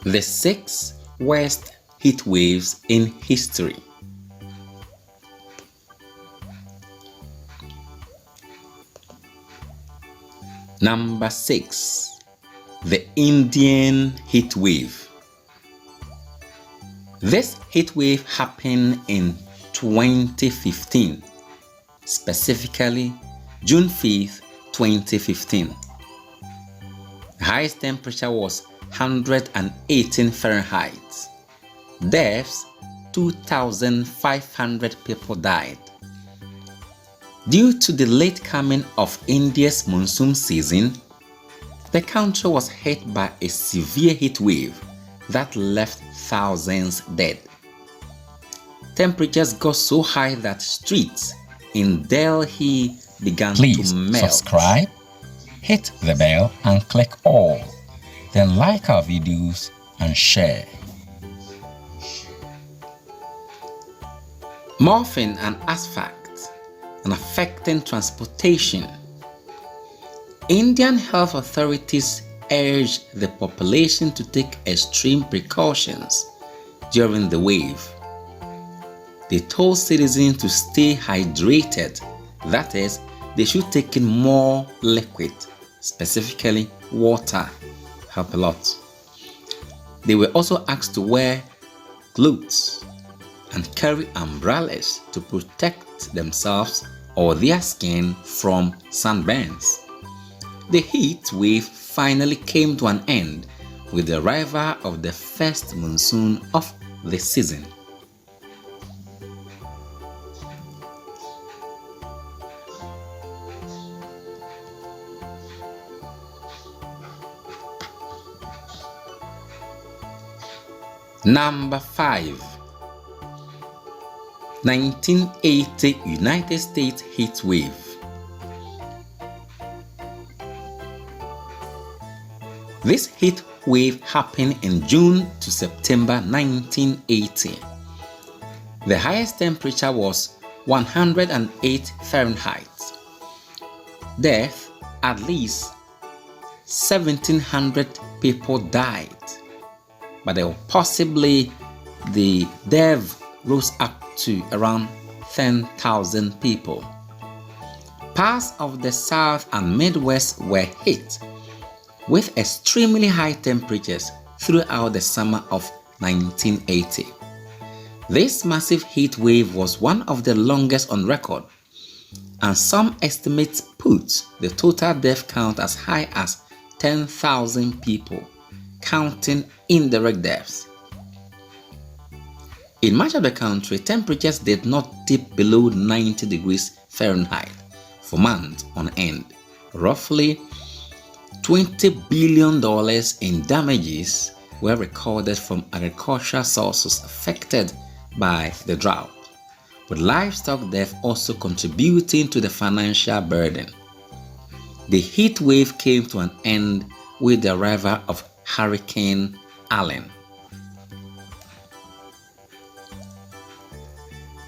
The 6 worst heat waves in history. Number 6. The Indian heat wave. This heat wave happened in 2015, specifically June 5th, 2015. The highest temperature was 118 Fahrenheit. Deaths, 2,500 people died. Due to the late coming of India's monsoon season, the country was hit by a severe heat wave that left thousands dead. Temperatures got so high that streets in Delhi began to melt. Please subscribe, hit the bell and click all. Then like our videos and share. Morphine and asphalt and affecting transportation. Indian health authorities urge the population to take extreme precautions during the wave. They told citizens to stay hydrated, that is, they should take in more liquid, specifically water. Help a lot. They were also asked to wear gloves and carry umbrellas to protect themselves or their skin from sunburns. The heat wave finally came to an end with the arrival of the first monsoon of the season. Number 5. 1980 United States heat wave. This heat wave happened in June to September 1980. The highest temperature was 108 Fahrenheit. Death, at least 1,700 people died, but possibly the death rose up to around 10,000 people. Parts of the South and Midwest were hit with extremely high temperatures throughout the summer of 1980. This massive heat wave was one of the longest on record, and some estimates put the total death count as high as 10,000 people, counting indirect deaths. In much of the country, temperatures did not dip below 90 degrees Fahrenheit for months on end. Roughly $20 billion in damages were recorded from agricultural sources affected by the drought, with livestock death also contributing to the financial burden. The heat wave came to an end with the arrival of Hurricane Allen.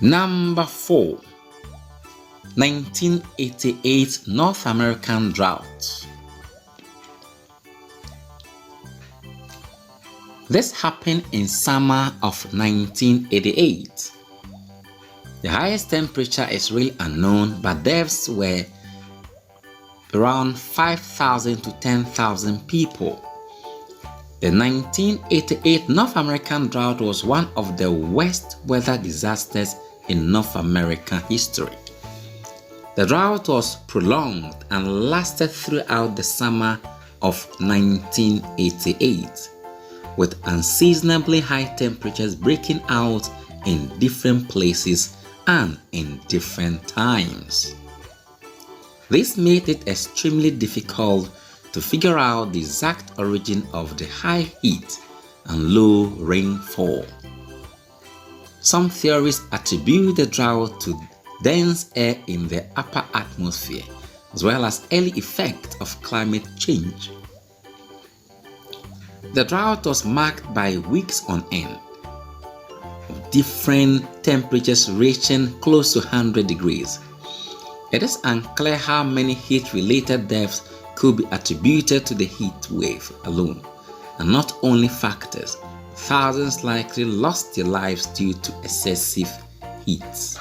Number 4. 1988 North American drought. This happened in summer of 1988. The highest temperature is really unknown, but deaths were around 5,000 to 10,000 people. The 1988 North American drought was one of the worst weather disasters in North American history. The drought was prolonged and lasted throughout the summer of 1988, with unseasonably high temperatures breaking out in different places and in different times. This made it extremely difficult to figure out the exact origin of the high heat and low rainfall. Some theories attribute the drought to dense air in the upper atmosphere, as well as early effect of climate change. The drought was marked by weeks on end of different temperatures reaching close to 100 degrees. It is unclear how many heat-related deaths could be attributed to the heat wave alone, And not only factors, thousands likely lost their lives due to excessive heat.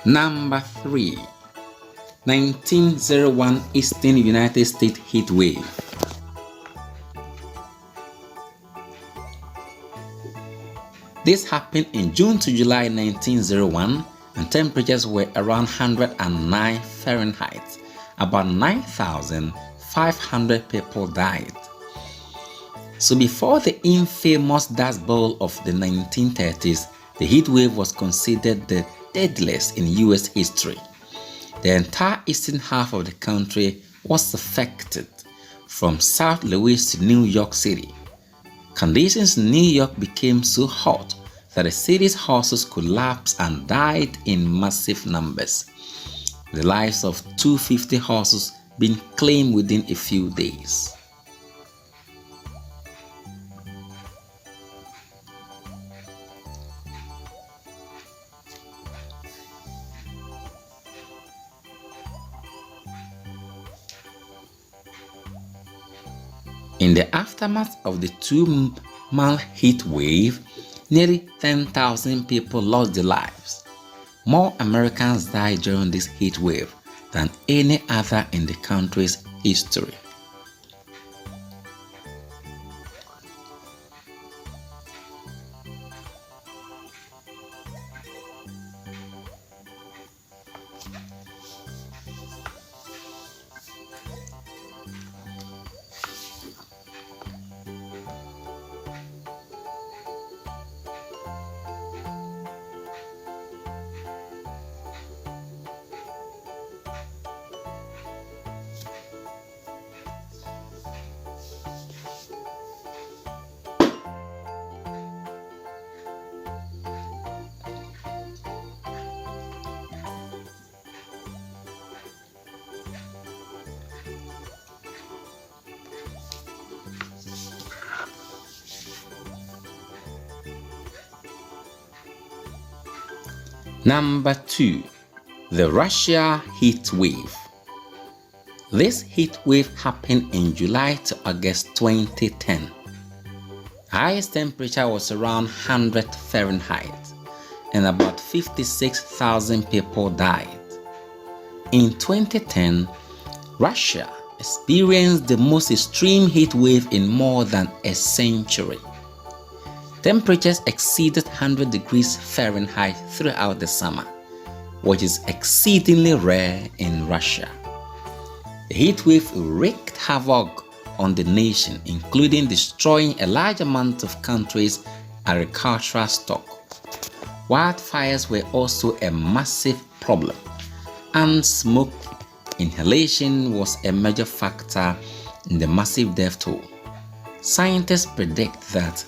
Number 3. 1901 Eastern United States heat wave. This happened in June to July 1901, and temperatures were around 109 Fahrenheit. About 9,500 people died. So before the infamous Dust Bowl of the 1930s, the heat wave was considered the deadliest in US history. The entire eastern half of the country was affected, from St. Louis to New York City. Conditions in New York became so hot that the city's horses collapsed and died in massive numbers. The lives of 250 horses being claimed within a few days. In the aftermath of the 2-month heat wave, nearly 10,000 people lost their lives. More Americans died during this heat wave than any other in the country's history. Number 2. The Russia heat wave. This heat wave happened in July to August 2010. The highest temperature was around 100 Fahrenheit, and about 56,000 people died. In 2010, Russia experienced the most extreme heat wave in more than a century. Temperatures exceeded 100 degrees Fahrenheit throughout the summer, which is exceedingly rare in Russia. The heat wave wreaked havoc on the nation, including destroying a large amount of country's agricultural stock. Wildfires were also a massive problem, and smoke inhalation was a major factor in the massive death toll. Scientists predict that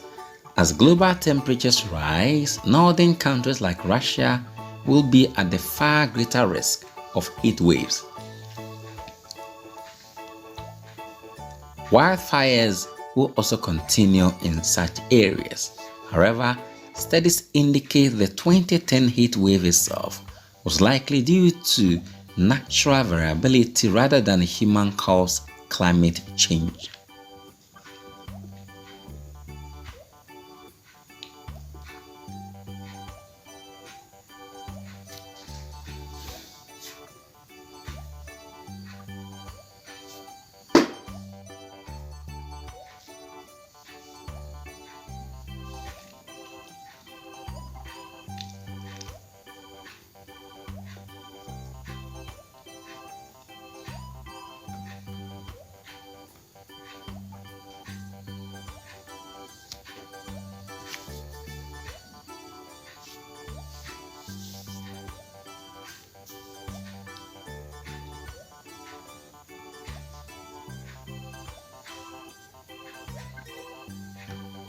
as global temperatures rise, northern countries like Russia will be at the far greater risk of heat waves. Wildfires will also continue in such areas. However, studies indicate the 2010 heat wave itself was likely due to natural variability rather than human-caused climate change.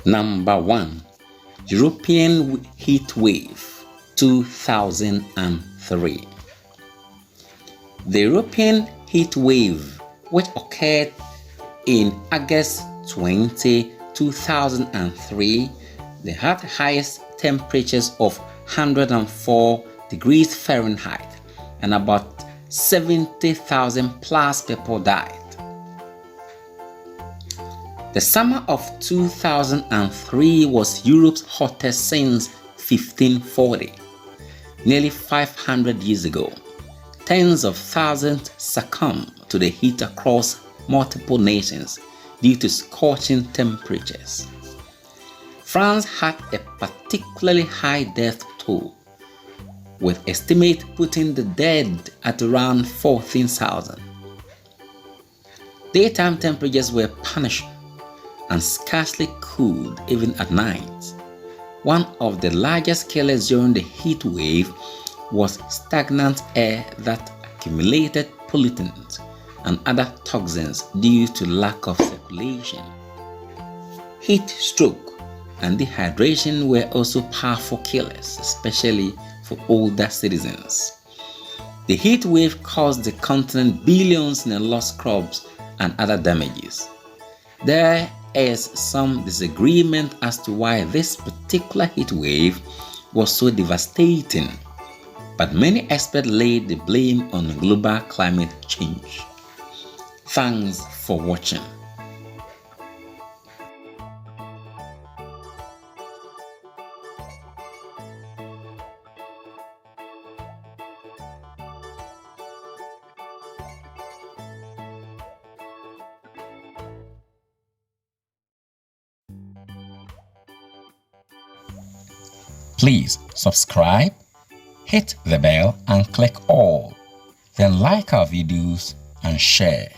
Number 1. European heat wave 2003. The European heat wave, which occurred in August 20, 2003, they had the highest temperatures of 104 degrees Fahrenheit, and about 70,000 plus people died. The summer of 2003 was Europe's hottest since 1540. Nearly 500 years ago, tens of thousands succumbed to the heat across multiple nations due to scorching temperatures. France had a particularly high death toll, with estimates putting the dead at around 14,000. Daytime temperatures were punishing and scarcely cooled even at night. One of the largest killers during the heat wave was stagnant air that accumulated pollutants and other toxins due to lack of circulation. Heat stroke and dehydration were also powerful killers, especially for older citizens. The heat wave caused the continent billions in lost crops and other damages. There is some disagreement as to why this particular heat wave was so devastating, but many experts laid the blame on global climate change. Thanks for watching. Please subscribe, hit the bell and click all. Then like our videos and share.